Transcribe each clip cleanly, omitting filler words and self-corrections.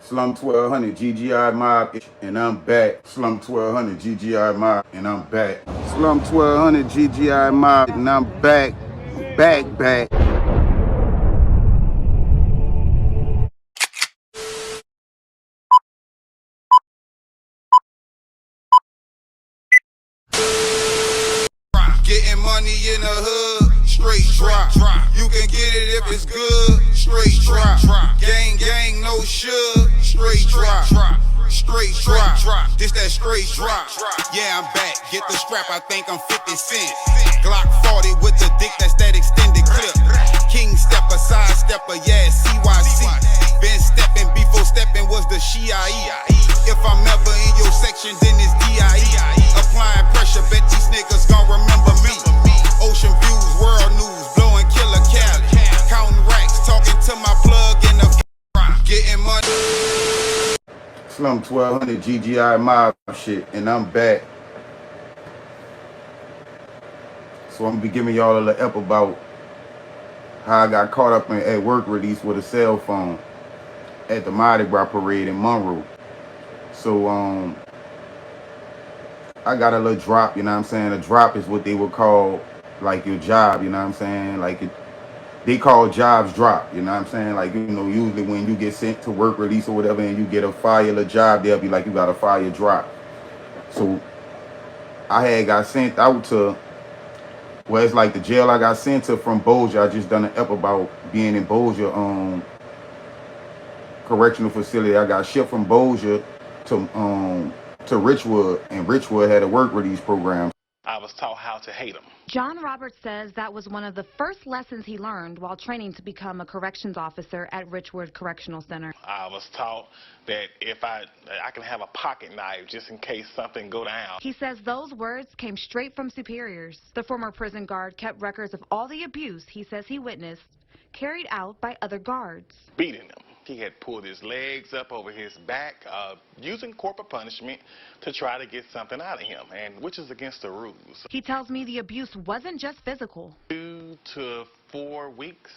Slum 1200 GGI Mob, and I'm back. Slum 1200 GGI Mob, and I'm back. Slum 1200 GGI Mob, and I'm back. Back. Getting money in the hood, straight drop. You can get it if it's good, straight drop. Gang, no sugar, straight drop. Straight drop. This that straight drop. Yeah, I'm back. Get the strap, I think I'm 50 Cent. Glock 40 with the dick, that's that extended clip. King stepper, side stepper, yeah, CYC. Been stepping before stepping was the Shia. If I'm ever in your section, then it's DIE. Applying pressure, bet these niggas gon' remember me. Ocean views, world news, blowing killer Cali. Counting racks, talking to my plug in the getting money. Slum 1200 GGI Mob shit, and I'm back. So I'm gonna be giving y'all a little ep about how I got caught up at work release with a cell phone at the Mardi Gras parade in Monroe. So I got a little drop, you know what I'm saying? A drop is what they would call like your job, you know what I'm saying? Like they call jobs drop, you know what I'm saying? Like, you know, usually when you get sent to work release or whatever and you get a fire job, they'll be like, you got a fire drop. So I had got sent out to, well, it's like the jail I got sent to from Bossier. I just done an ep about being in Bossier correctional facility. I got shipped from Bossier to Richwood, and Richwood had a work release program. I was taught how to hate them. John Roberts says that was one of the first lessons he learned while training to become a corrections officer at Richwood Correctional Center. I was taught that if I can have a pocket knife just in case something go down. He says those words came straight from superiors. The former prison guard kept records of all the abuse he says he witnessed carried out by other guards. Beating him. He had pulled his legs up over his back, using corporal punishment to try to get something out of him, and which is against the rules. He tells me the abuse wasn't just physical. 2 to 4 weeks.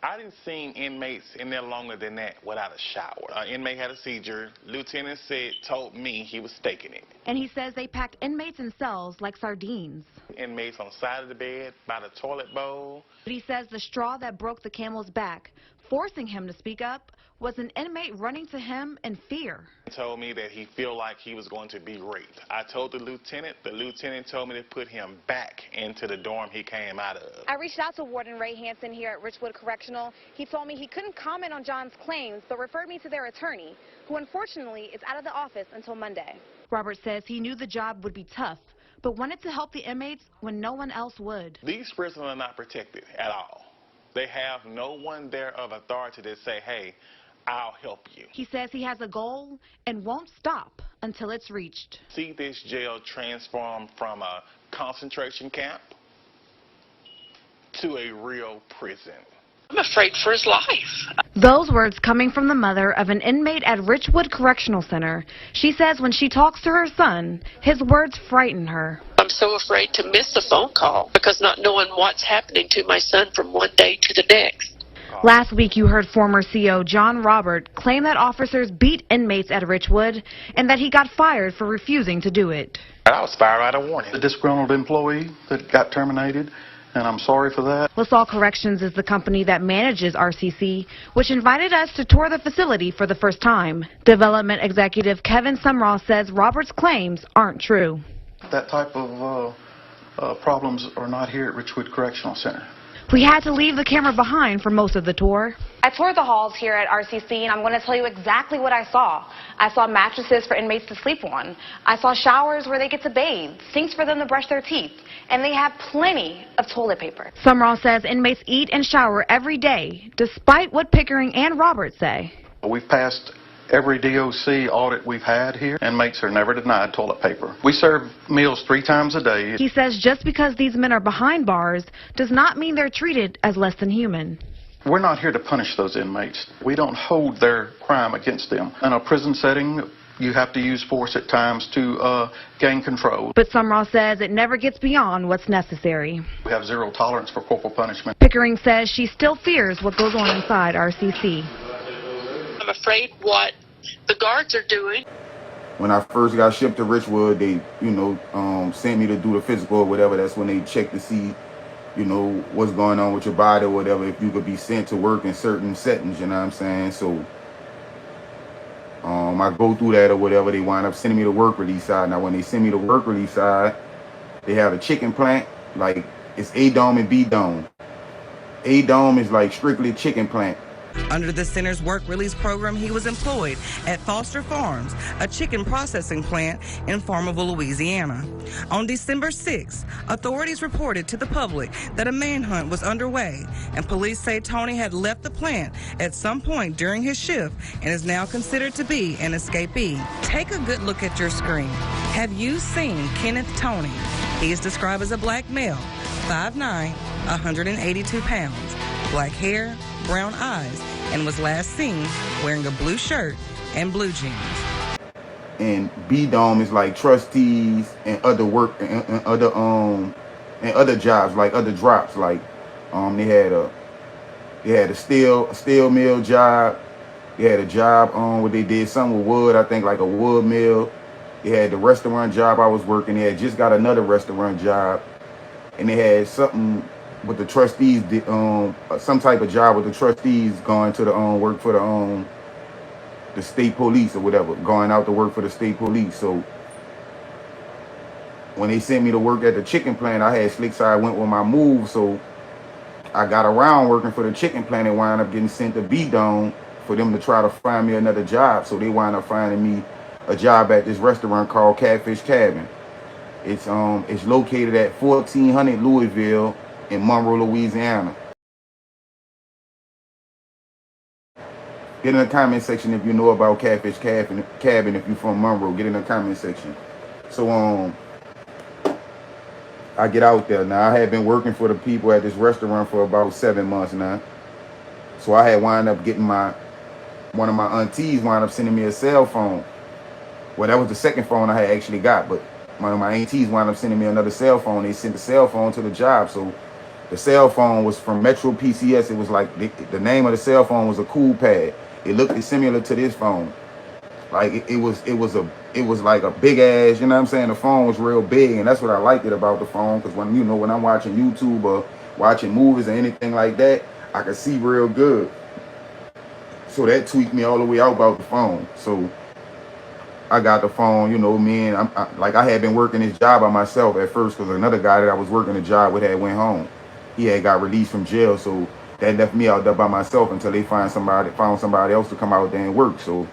I didn't see inmates in there longer than that without a shower. An inmate had a seizure. Lieutenant told me he was staking it. And he says they packed inmates in cells like sardines. Inmates on the side of the bed, by the toilet bowl. But he says the straw that broke the camel's back, forcing him to speak up, was an inmate running to him in fear. He told me that he felt like he was going to be raped. I told the lieutenant told me to put him back into the dorm he came out of. I reached out to Warden Ray Hansen here at Richwood Correctional. He told me he couldn't comment on John's claims, but referred me to their attorney, who unfortunately is out of the office until Monday. Robert says he knew the job would be tough, but wanted to help the inmates when no one else would. These prisoners are not protected at all. They have no one there of authority to say, hey, I'll help you. He says he has a goal and won't stop until it's reached. See this jail transform from a concentration camp to a real prison. I'm afraid for his life. Those words coming from the mother of an inmate at Richwood Correctional Center. She says when she talks to her son, his words frighten her. I'm so afraid to miss a phone call because not knowing what's happening to my son from one day to the next. Last week you heard former CO John Robert claim that officers beat inmates at Richwood and that he got fired for refusing to do it. I was fired out of warning. A disgruntled employee that got terminated, and I'm sorry for that. LaSalle Corrections is the company that manages RCC, which invited us to tour the facility for the first time. Development executive Kevin Sumrall says Robert's claims aren't true. That type of problems are not here at Richwood Correctional Center. We had to leave the camera behind for most of the tour. I toured the halls here at RCC, and I'm going to tell you exactly what I saw. I saw mattresses for inmates to sleep on. I saw showers where they get to bathe, sinks for them to brush their teeth, and they have plenty of toilet paper. Sumrall says inmates eat and shower every day, despite what Pickering and Roberts say. We've passed every DOC audit we've had here. Inmates are never denied toilet paper. We serve meals 3 times a day. He says just because these men are behind bars does not mean they're treated as less than human. We're not here to punish those inmates. We don't hold their crime against them. In a prison setting, you have to use force at times to gain control. But Sumrall says it never gets beyond what's necessary. We have zero tolerance for corporal punishment. Pickering says she still fears what goes on inside RCC. I'm afraid what the guards are doing. When I first got shipped to Richwood, they, sent me to do the physical or whatever. That's when they check to see, what's going on with your body or whatever, if you could be sent to work in certain settings, you know what I'm saying? So I go through that or whatever, they wind up sending me to work release side. Now, when they send me to work release side, they have a chicken plant, like it's A dome and B dome. A dome is like strictly chicken plant. Under the center's work release program, he was employed at Foster Farms, a chicken processing plant in Farmerville, Louisiana. On December 6, authorities reported to the public that a manhunt was underway, and police say Tony had left the plant at some point during his shift and is now considered to be an escapee. Take a good look at your screen. Have you seen Kenneth Tony? He is described as a black male, 5'9", 182 pounds, black hair, brown eyes, and was last seen wearing a blue shirt and blue jeans. And B dome is like trustees and other work and other jobs, like other drops. Like they had a steel mill job. They had a job where they did something with wood, I think like a wood mill. They had the restaurant job I was working. They had just got another restaurant job, and they had something with the trustees, some type of job with the trustees going to the work for the state police or whatever, going out to work for the state police. So when they sent me to work at the chicken plant, I had slick side went with my move, so I got around working for the chicken plant and wound up getting sent to B Dome for them to try to find me another job. So they wound up finding me a job at this restaurant called Catfish Cabin. It's located at 1400 Louisville in Monroe, Louisiana. Get in the comment section if you know about Catfish Cabin if you're from Monroe. Get in the comment section. So I get out there. Now, I had been working for the people at this restaurant for about 7 months now. So I had wound up getting one of my aunties wound up sending me a cell phone. Well, that was the second phone I had actually got, but one of my aunties wound up sending me another cell phone. They sent the cell phone to the job. So the cell phone was from Metro PCS. It was like the name of the cell phone was a Cool Pad. It looked similar to this phone. Like it was like a big ass, you know what I'm saying? The phone was real big, and that's what I liked it about the phone, because when I'm watching YouTube or watching movies or anything like that, I could see real good. So that tweaked me all the way out about the phone. So I got the phone, I had been working this job by myself at first, because another guy that I was working the job with had went home. He had got released from jail, so that left me out there by myself until they found somebody else to come out there and work. So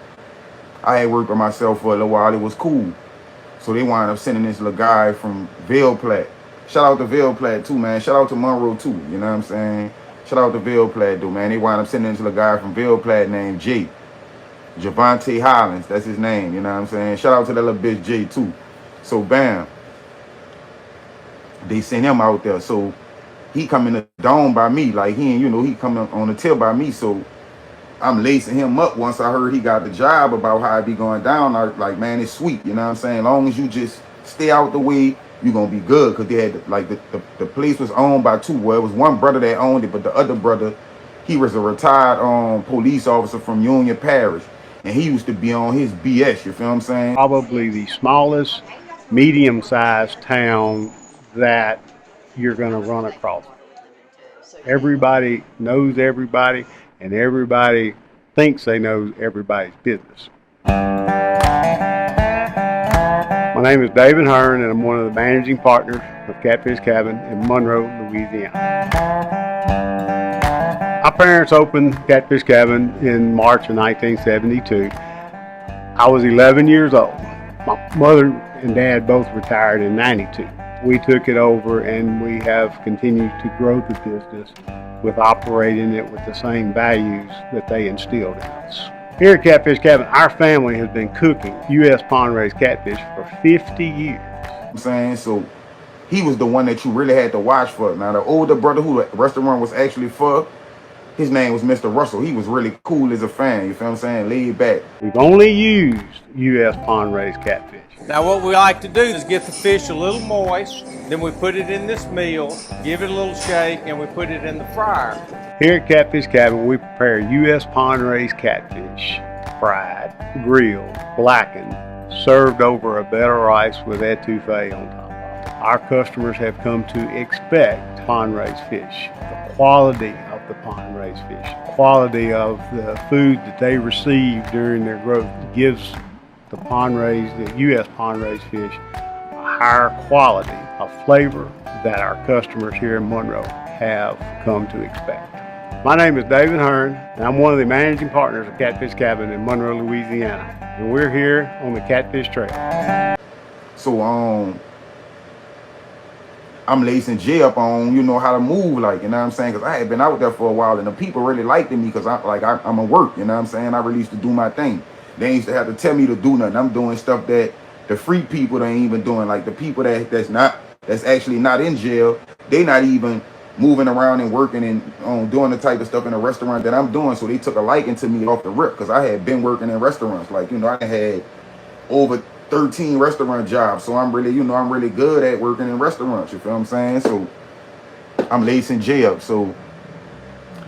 I had worked by myself for a little while. It was cool. So they wound up sending this little guy from Ville Platte. Shout out to Ville Platte too, man. Shout out to Monroe too, you know what I'm saying? Shout out to Ville Platte, dude, man. They wound up sending this little guy from Ville Platte named Jay. Javante Hollins, that's his name, you know what I'm saying? Shout out to that little bitch Jay too. So bam, they sent him out there. So he come in the dome by me, like he coming on the till by me. So I'm lacing him up once I heard he got the job about how it be going down. I was like, man, it's sweet, you know what I'm saying? As long as you just stay out the way, you're gonna be good. Cause they had the place was owned by two. Well, it was one brother that owned it, but the other brother, he was a retired police officer from Union Parish. And he used to be on his BS, you feel what I'm saying? Probably the smallest, medium-sized town that you're going to run across. Everybody knows everybody, and everybody thinks they know everybody's business. My name is David Hearn, and I'm one of the managing partners of Catfish Cabin in Monroe, Louisiana. My parents opened Catfish Cabin in March of 1972. I was 11 years old. My mother and dad both retired in 92. We took it over, and we have continued to grow the business with operating it with the same values that they instilled in us. Here at Catfish Cabin, our family has been cooking U.S. pond-raised catfish for 50 years. I'm saying, so he was the one that you really had to watch for. Now, the older brother who the restaurant was actually for, his name was Mr. Russell. He was really cool as a fan, you feel what I'm saying? Laid back. We've only used U.S. pond-raised catfish. Now what we like to do is get the fish a little moist, then we put it in this meal, give it a little shake, and we put it in the fryer. Here at Catfish Cabin, we prepare U.S. pond-raised catfish fried, grilled, blackened, served over a bed of rice with etouffee on top of it. Our customers have come to expect pond-raised fish. The quality of the pond-raised fish, quality of the food that they receive during their growth gives the U.S. pond-raised fish a higher quality of flavor that our customers here in Monroe have come to expect. My name is David Hearn, and I'm one of the managing partners of Catfish Cabin in Monroe, Louisiana, and we're here on the Catfish Trail. So I'm lacing Jay up on, how to move, like, you know what I'm saying? Because I had been out there for a while, and the people really liked me because I'm a work, you know what I'm saying? I really used to do my thing. They used to have to tell me to do nothing. I'm doing stuff that the free people they ain't even doing. Like the people that's actually not in jail, they not even moving around and working and doing the type of stuff in a restaurant that I'm doing. So they took a liking to me off the rip because I had been working in restaurants. Like, I had over 13 restaurant jobs. So I'm really, I'm really good at working in restaurants. You feel what I'm saying? So I'm lacing Jay up. So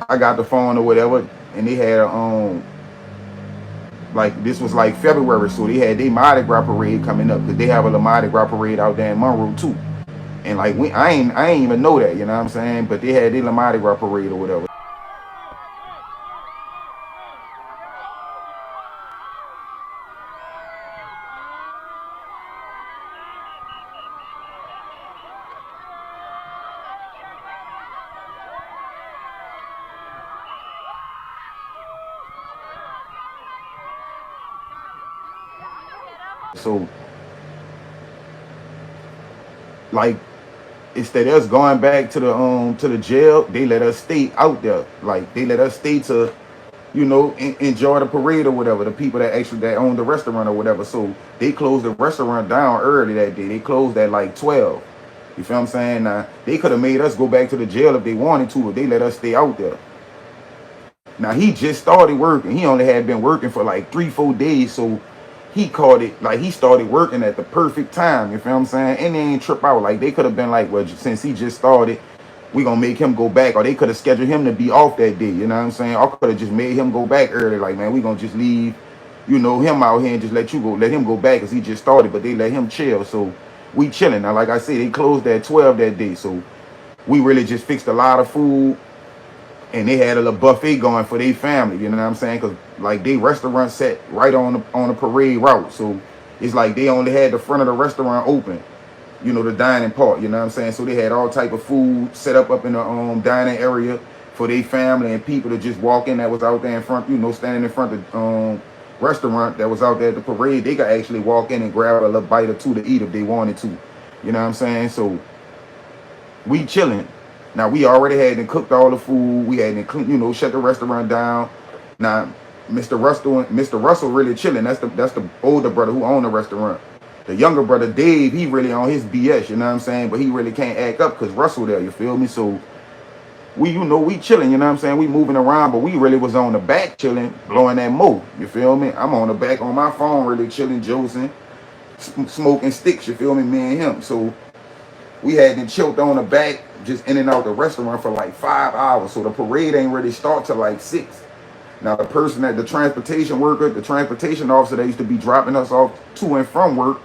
I got the phone or whatever, and they had like this was like February, so they had their Mardi Gras parade coming up because they have a Mardi Gras parade out there in Monroe too. And like I ain't even know that, you know what I'm saying? But they had their Mardi Gras parade or whatever. So like instead of us going back to the jail, they let us stay out there. Like they let us stay to, enjoy the parade or whatever. The people that own the restaurant or whatever. So they closed the restaurant down early that day. They closed at like 12. You feel what I'm saying? Now they could have made us go back to the jail if they wanted to, but they let us stay out there. Now he just started working. He only had been working for like 3-4 days, so he caught it, like he started working at the perfect time, you feel what I'm saying? And they ain't trip out. Like they could have been like, well, since he just started, we gonna make him go back. Or they could have scheduled him to be off that day, you know what I'm saying? I could have just made him go back early. Like, man, we gonna just leave, him out here and just let him go back because he just started, but they let him chill. So we chilling. Now, like I said, they closed at 12 that day. So we really just fixed a lot of food. And they had a little buffet going for their family, you know what I'm saying? Because, like, they restaurant set right on the parade route. So, it's like they only had the front of the restaurant open, the dining part, you know what I'm saying? So, they had all type of food set up in the dining area for their family and people to just walk in that was out there in front, standing in front of the restaurant that was out there at the parade. They could actually walk in and grab a little bite or two to eat if they wanted to, you know what I'm saying? So, we chilling. Now, we already had cooked all the food. We had shut the restaurant down. Now, Mr. Russell really chilling. That's the older brother who owned the restaurant. The younger brother, Dave, he really on his BS, you know what I'm saying? But he really can't act up because Russell there, you feel me? So, we chilling, you know what I'm saying? We moving around, but we really was on the back chilling, blowing that mo, you feel me? I'm on the back on my phone really chilling, Josing, smoking sticks, you feel me? Me and him. So, we had them chilled on the back, just in and out the restaurant for like 5 hours. So the parade ain't really start till like 6. Now the person the transportation worker, the transportation officer that used to be dropping us off to and from work,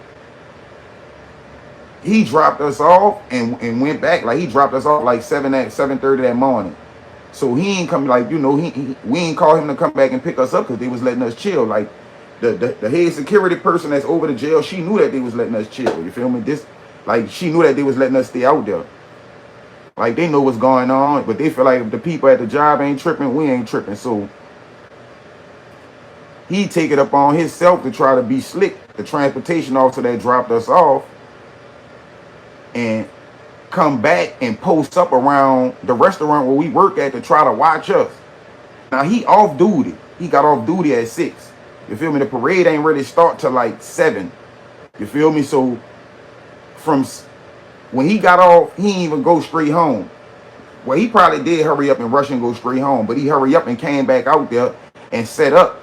he dropped us off and went back. Like he dropped us off like 7:30 that morning. So he ain't come, like, we ain't call him to come back and pick us up because they was letting us chill. Like the head security person that's over the jail, she knew that they was letting us chill. You feel me? She knew that they was letting us stay out there. Like, they know what's going on, but they feel like if the people at the job ain't tripping, we ain't tripping. So he take it up on himself to try to be slick, the transportation officer that dropped us off, and come back and post up around the restaurant where we work at to try to watch us. Now, he off duty. He got off duty at 6. You feel me? The parade ain't really start till like 7. You feel me? So from when he got off, he didn't even go straight home. Well, he probably did hurry up and rush and go straight home, but he hurried up and came back out there and set up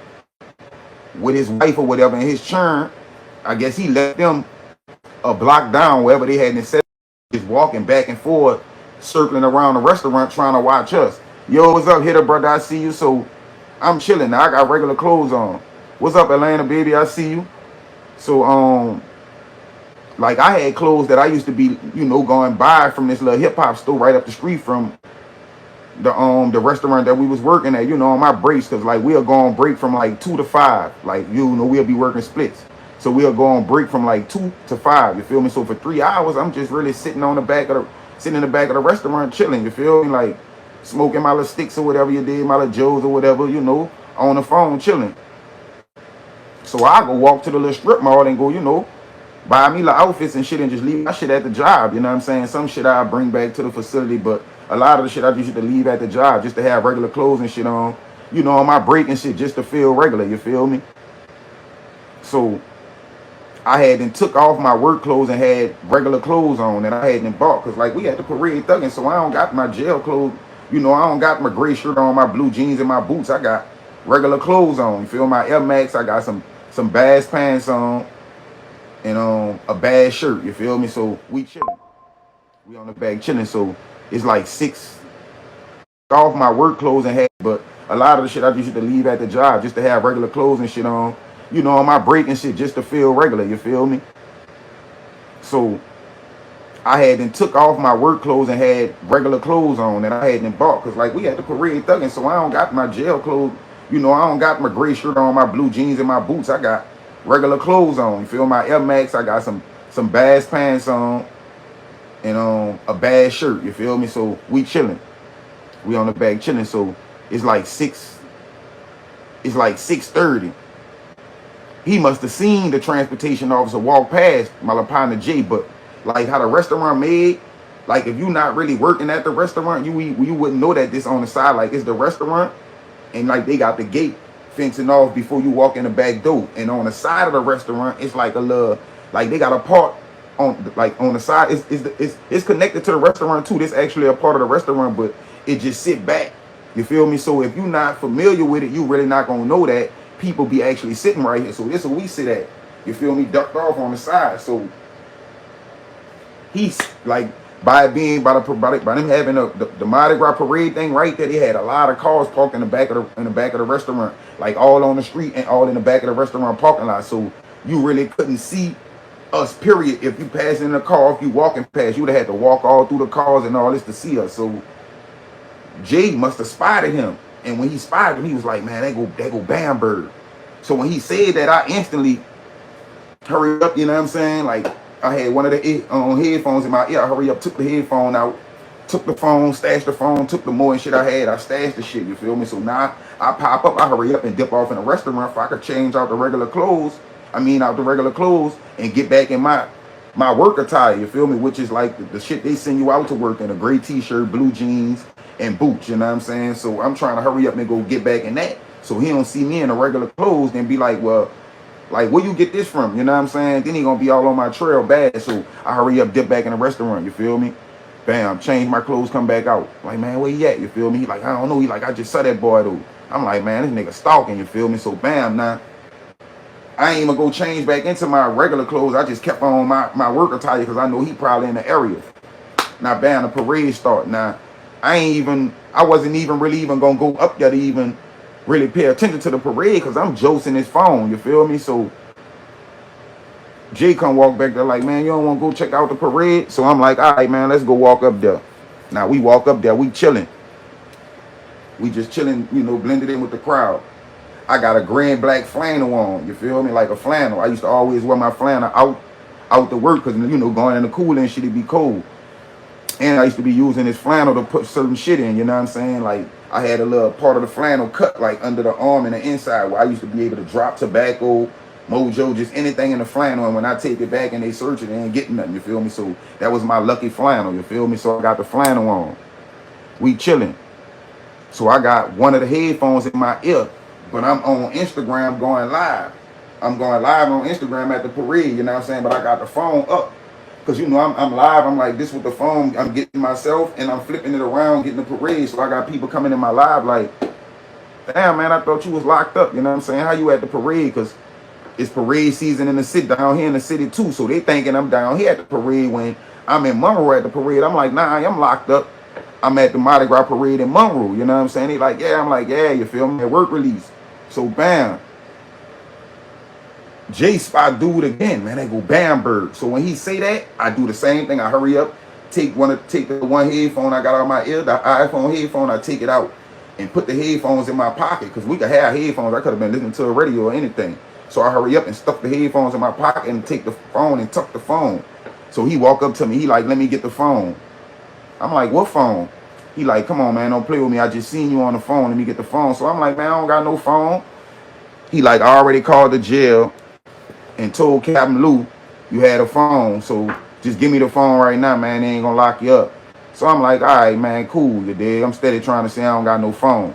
with his wife or whatever and his churn. I guess he left them a block down wherever they had set, just walking back and forth, circling around the restaurant trying to watch us. Yo, what's up, hitter brother? I see you. So I'm chilling now. I got regular clothes on. What's up, Atlanta, baby? I see you. So, like I had clothes that I used to be, going by from this little hip hop store right up the street from the restaurant that we was working at, on my breaks, cause like we'll go on break from like 2 to 5. Like, we'll be working splits. So we'll go on break from like 2 to 5, you feel me? So for 3 hours, I'm just really sitting in the back of the restaurant chilling, you feel me? Like smoking my little sticks or whatever you did, my little Joes or whatever, on the phone chilling. So I go walk to the little strip mall and go, buy me little outfits and shit and just leave my shit at the job. You know what I'm saying? Some shit I bring back to the facility, but a lot of the shit I just used to leave at the job just to have regular clothes and shit on, on my break and shit just to feel regular, you feel me? So I had then took off my work clothes and had regular clothes on that I had then bought, because like we had the parade thugging, so I don't got my jail clothes, I don't got my gray shirt on, my blue jeans and my boots. I got regular clothes on, you feel my Air Max, I got some bass pants on, and a bad shirt, you feel me? So we chilling. We on the back chilling. So it's like 6 off my work clothes and had, but a lot of the shit I just used to leave at the job just to have regular clothes and shit on, on my break and shit just to feel regular, you feel me? So I had then took off my work clothes and had regular clothes on that I had then bought, because like we had the parade thugging, so I don't got my jail clothes, I don't got my gray shirt on, my blue jeans and my boots. I got regular clothes on, you feel my Air Max, I got some bass pants on, and a bad shirt, you feel me? So we chilling. We on the back chilling. So it's like 6:30. He must have seen the transportation officer walk past my little partner Jay, but like how the restaurant made, like if you not really working at the restaurant, you wouldn't know that this on the side, like it's the restaurant, and like they got the gate fencing off before you walk in the back door, and on the side of the restaurant it's like a little, like they got a part on, like on the side, it's connected to the restaurant too. This actually a part of the restaurant, but it just sit back, you feel me? So if you're not familiar with it, you really not gonna know that people be actually sitting right here. So this is where we sit at, you feel me, ducked off on the side. So he's like, by them having the Mardi Gras parade thing right there, they had a lot of cars parked in the back of the restaurant, like all on the street and all in the back of the restaurant parking lot. So you really couldn't see us, period. If you pass in the car, if you walking past, you would have had to walk all through the cars and all this to see us. So Jay must have spotted him, and when he spotted him, he was like, man, they go Bamberg. So when he said that, I instantly hurried up, you know what I'm saying? Like I had one of the headphones in my ear. I hurry up, took the headphone out, took the phone, stashed the phone, took the more and shit I had. I stashed the shit, you feel me? So now I pop up, I hurry up and dip off in a restaurant if I could change out the regular clothes. And get back in my work attire, you feel me? Which is like the shit they send you out to work in, a gray t-shirt, blue jeans, and boots, you know what I'm saying? So I'm trying to hurry up and go get back in that, so he don't see me in the regular clothes and be like, well, like, where you get this from? You know what I'm saying? Then he gonna be all on my trail bad. So I hurry up, dip back in the restaurant, you feel me? Bam, change my clothes, come back out. Like, man, where he at? You feel me? He like, I don't know. He like, I just saw that boy though. I'm like, man, this nigga stalking, you feel me? So bam, now I ain't even go change back into my regular clothes. I just kept on my work attire because I know he probably in the area. Now bam, the parade start. Now I wasn't even really even gonna go up there to even really pay attention to the parade, because I'm josing his phone, you feel me? So Jay come walk back there like, man, you don't want to go check out the parade? So I'm like, all right, man, let's go walk up there. Now we walk up there, we chilling. We just chilling, blended in with the crowd. I got a gray and black flannel on, you feel me? Like a flannel. I used to always wear my flannel out to work, because, going in the cooler and shit, it'd be cold. And I used to be using this flannel to put certain shit in, you know what I'm saying? Like, I had a little part of the flannel cut, like, under the arm and the inside, where I used to be able to drop tobacco, mojo, just anything in the flannel. And when I take it back and they search it, they ain't getting nothing, you feel me? So that was my lucky flannel, you feel me? So I got the flannel on. We chilling. So I got one of the headphones in my ear, but I'm on Instagram going live. I'm going live on Instagram at the parade, you know what I'm saying? But I got the phone up, because, I'm live. I'm like this with the phone. I'm getting myself, and I'm flipping it around, getting the parade. So I got people coming in my live like, damn, man, I thought you was locked up. You know what I'm saying? How you at the parade? Because it's parade season in the city, down here in the city too. So they thinking I'm down here at the parade when I'm in Monroe at the parade. I'm like, nah, I'm locked up. I'm at the Mardi Gras parade in Monroe. You know what I'm saying? They like, yeah. I'm like, yeah, you feel me? At work release. So bam, Jay spot dude again, man. They go Bamberg. So when he say that, I do the same thing. I hurry up, take the one headphone I got out of my ear, the iPhone headphone. I take it out and put the headphones in my pocket because we could have headphones. I could have been listening to a radio or anything. So I hurry up and stuff the headphones in my pocket and take the phone and tuck the phone. So he walk up to me. He like, let me get the phone. I'm like, what phone? He like, come on, man, don't play with me. I just seen you on the phone. Let me get the phone. So I'm like, man, I don't got no phone. He like, I already called the jail and told Captain Lou you had a phone. So just give me the phone right now, man. They ain't gonna lock you up. So I'm like, all right, man, cool, you dig? I'm steady trying to say I don't got no phone.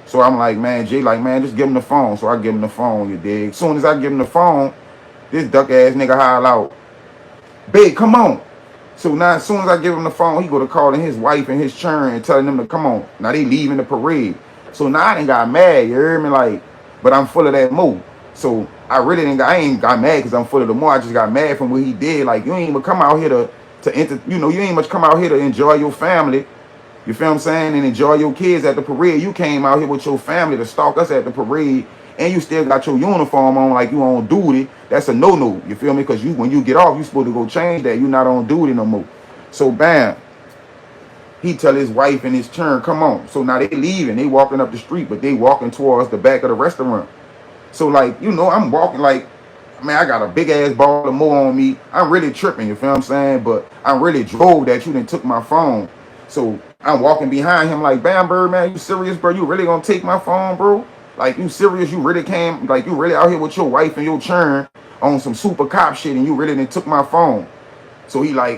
So I'm like, man, Jay like, man, just give him the phone. So I give him the phone, you dig? As soon as I give him the phone, this duck ass nigga holler out, babe, come on. So now as soon as I give him the phone, he go to calling his wife and his churn and telling them to come on. Now they leaving the parade. So now I done got mad, you hear me? Like, but I'm full of that mood. So I ain't got mad because I'm full of the more. I just got mad from what he did. Like, you ain't even come out here you ain't much come out here to enjoy your family. You feel what I'm saying? And enjoy your kids at the parade. You came out here with your family to stalk us at the parade, and you still got your uniform on like you on duty. That's a no-no. You feel me? Because when you get off, you supposed to go change that. You not on duty no more. So bam, he tell his wife and his churn, come on. So now they leaving. They walking up the street, but they walking towards the back of the restaurant. So like, I'm walking like, man, I got a big ass ball of more on me. I'm really tripping, you feel what I'm saying? But I'm really drove that you done took my phone. So I'm walking behind him like, Bam Bird, man, you serious, bro? You really gonna take my phone, bro? Like, you serious? You really came, like, you really out here with your wife and your churn on some super cop shit and you really done took my phone. So he like,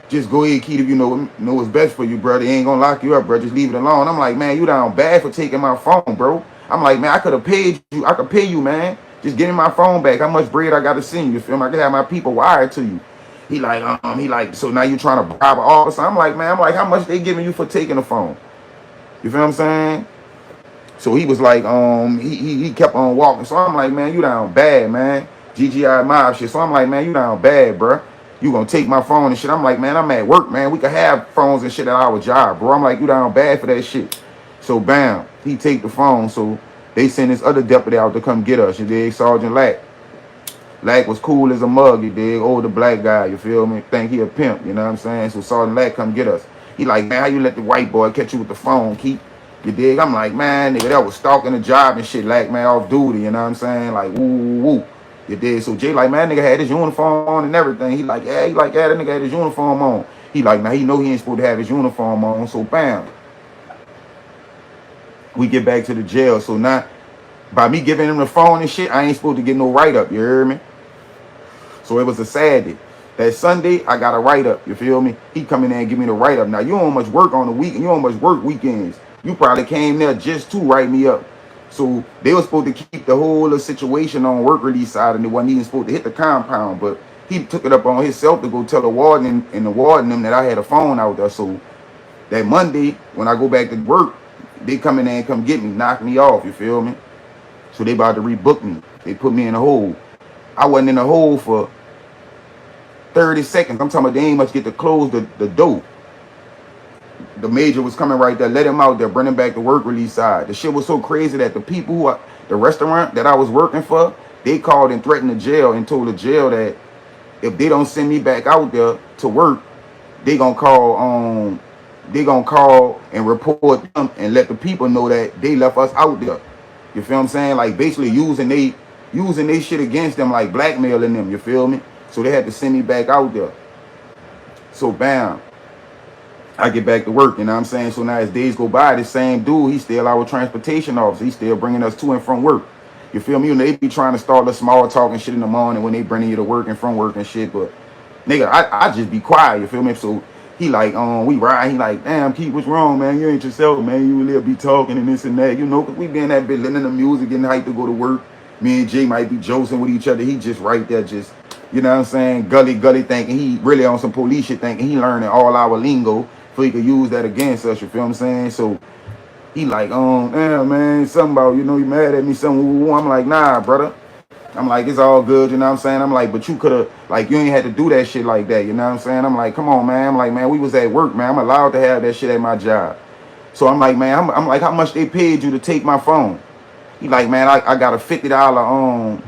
just go ahead, Keith, if you know what's best for you, bro. They ain't gonna lock you up, bro. Just leave it alone. I'm like, man, you down bad for taking my phone, bro. I'm like, man, I could have paid you. I could pay you, man. Just give me my phone back. How much bread I got to send you? Feel me? I can have my people wired to you. He like, so now you trying to bribe an officer? I'm like, man, how much they giving you for taking the phone? You feel what I'm saying? So he was like, he kept on walking. So I'm like, man, you down bad, man. GGI mob shit. So I'm like, man, you down bad, bro. You gonna take my phone and shit. I'm like, man, I'm at work, man. We could have phones and shit at our job, bro. I'm like, you down bad for that shit. So bam, he take the phone. So they send this other deputy out to come get us. You dig? Sergeant Lack. Lack was cool as a mug, you dig? Older black guy, you feel me? Think he a pimp, you know what I'm saying? So Sergeant Lack come get us. He like, man, how you let the white boy catch you with the phone, Keith? You dig? I'm like, man, nigga, that was stalking the job and shit, Lack, man, off duty, you know what I'm saying? Like, woo. You dig? So Jay like, man, nigga had his uniform on and everything. He like, yeah, that nigga had his uniform on. He like, now he know he ain't supposed to have his uniform on. So bam, we get back to the jail. So now, by me giving him the phone and shit, I ain't supposed to get no write-up, you hear me? So it was a Saturday. That Sunday, I got a write-up, you feel me? He come in there and give me the write-up. Now, you don't much work on the weekend. You don't much work weekends. You probably came there just to write me up. So they were supposed to keep the whole situation on work release side, and they wasn't even supposed to hit the compound. But he took it up on himself to go tell the warden and the warden them that I had a phone out there. So that Monday, when I go back to work, they come in there and come get me, knock me off, you feel me? So they about to rebook me. They put me in a hole. I wasn't in a hole for 30 seconds. I'm talking about they ain't much get to close the door. The major was coming right there, let him out there, bring him back to work release side. The shit was so crazy that the people the restaurant that I was working for, they called and threatened the jail and told the jail that if they don't send me back out there to work, they gonna call and report them and let the people know that they left us out there. You feel what I'm saying? Like basically using they shit against them, like blackmailing them, you feel me? So they had to send me back out there. So bam, I get back to work, you know what I'm saying? So now as days go by, this same dude, he's still our transportation officer. He's still bringing us to and from work. You feel me? You know, they be trying to start the small talk and shit in the morning when they bringing you to work and from work and shit. But nigga, I just be quiet, you feel me? So he like, we ride, he like, damn, Keith, what's wrong, man? You ain't yourself, man. You really be talking and this and that, you know, because we be in that bit, listening to music, getting hyped to go to work. Me and Jay might be joking with each other. He just right there, just, you know what I'm saying, gully thinking he really on some police shit, thinking he learning all our lingo so he could use that against us, you feel what I'm saying? So he like, damn, man, something about, you know, you mad at me, something. I'm like, nah, brother. I'm like, it's all good, you know what I'm saying? I'm like, but you could have, like, you ain't had to do that shit like that, you know what I'm saying? I'm like, come on, man. I'm like, man, we was at work, man. I'm allowed to have that shit at my job. So I'm like, man, I'm like, how much they paid you to take my phone? He like, man, I got a $50,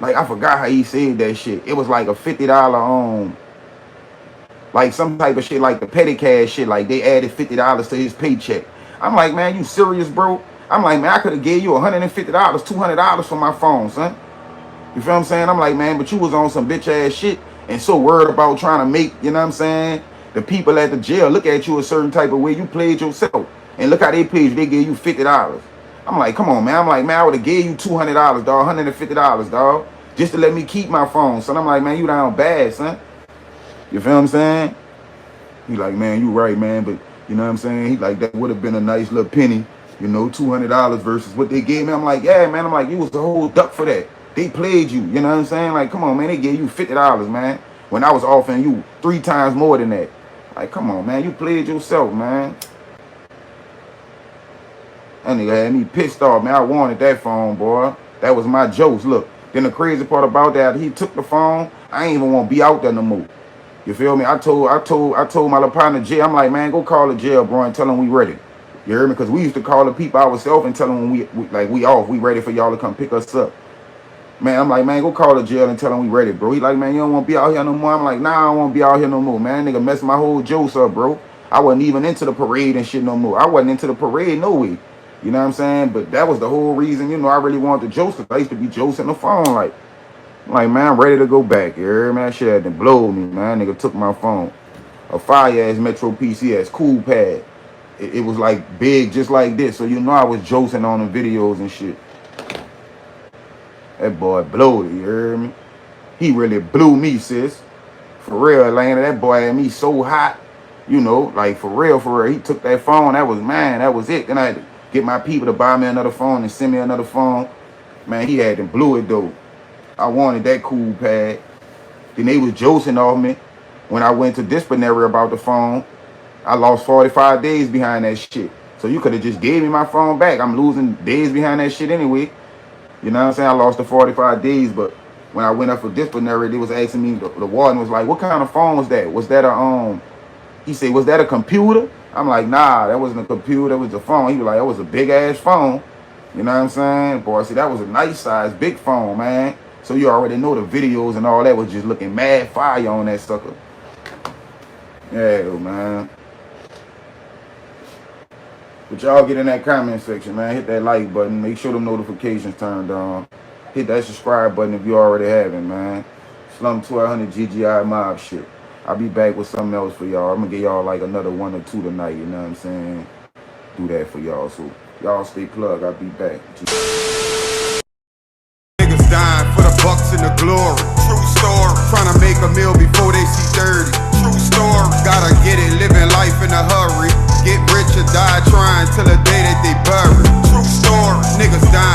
Like, I forgot how he said that shit. It was like a $50 like some type of shit, like the petty cash shit. Like they added $50 to his paycheck. I'm like, man, you serious, bro? I'm like, man, I could have gave you $150, $200 for my phone, son. You feel what I'm saying? I'm like, man, but you was on some bitch ass shit and so worried about trying to make, you know what I'm saying, the people at the jail look at you a certain type of way. You played yourself. And look how they paid you. They gave you $50. I'm like, come on, man. I'm like, man, I would have gave you $200, dog, $150, dog, just to let me keep my phone. Son, I'm like, man, you down bad, son. You feel what I'm saying? He like, man, you right, man, but you know what I'm saying? He like, that would have been a nice little penny, you know, $200 versus what they gave me. I'm like, yeah, man. I'm like, you was the whole duck for that. They played you, you know what I'm saying? Like, come on, man, they gave you $50, man, when I was offering you 3 times more than that. Like, come on, man, you played yourself, man. That nigga had me pissed off, man. I wanted that phone, boy. That was my jokes. Look, then the crazy part about that, he took the phone. I ain't even want to be out there no more. You feel me? I told my little partner Jay, I'm like, man, go call the jail, bro, and tell them we ready. You heard me? Because we used to call the people ourselves and tell them when we off, we ready for y'all to come pick us up. Man, I'm like, man, go call the jail and tell them we ready, bro. He like, man, you don't want to be out here no more. I'm like, nah, I don't want to be out here no more, man. Nigga messed my whole jokes up, bro. I wasn't even into the parade and shit no more. I wasn't into the parade no way. You know what I'm saying? But that was the whole reason, you know, I really wanted the jokes. I used to be josing the phone like man, I'm ready to go back. You heard me? That shit had to blow me, man. Nigga took my phone. A fire-ass Metro PCS, cool pad. It was like big, just like this. So you know I was josing on the videos and shit. That boy blowed it, you heard me? He really blew me, sis. For real, Atlanta, that boy had me so hot. You know, like for real, for real. He took that phone, that was mine, that was it. Then I had to get my people to buy me another phone and send me another phone. Man, he had to blew it though. I wanted that cool pad. Then they was josing off me when I went to disciplinary about the phone. I lost 45 days behind that shit. So you could have just gave me my phone back. I'm losing days behind that shit anyway. You know what I'm saying? I lost the 45 days, but when I went up for disciplinary, they was asking me, the warden was like, what kind of phone was that? Was that a, he said, was that a computer? I'm like, nah, that wasn't a computer, that was a phone. He was like, that was a big ass phone. You know what I'm saying? Boy, see, that was a nice size, big phone, man. So you already know the videos and all that was just looking mad fire on that sucker. Yeah, man. But y'all get in that comment section, man. Hit that like button. Make sure the notifications turned on. Hit that subscribe button if you already haven't, man. Slum 1200 GGI mob shit. I'll be back with something else for y'all. I'm going to get y'all like another 1 or 2 tonight, you know what I'm saying? Do that for y'all. So y'all stay plugged. I'll be back. Niggas dying for the bucks and the glory. True story. Trying to make a meal before they see 30. True story. Gotta get it, living life in a hurry. Get rich or die trying till the day that they bury. True story. Niggas dying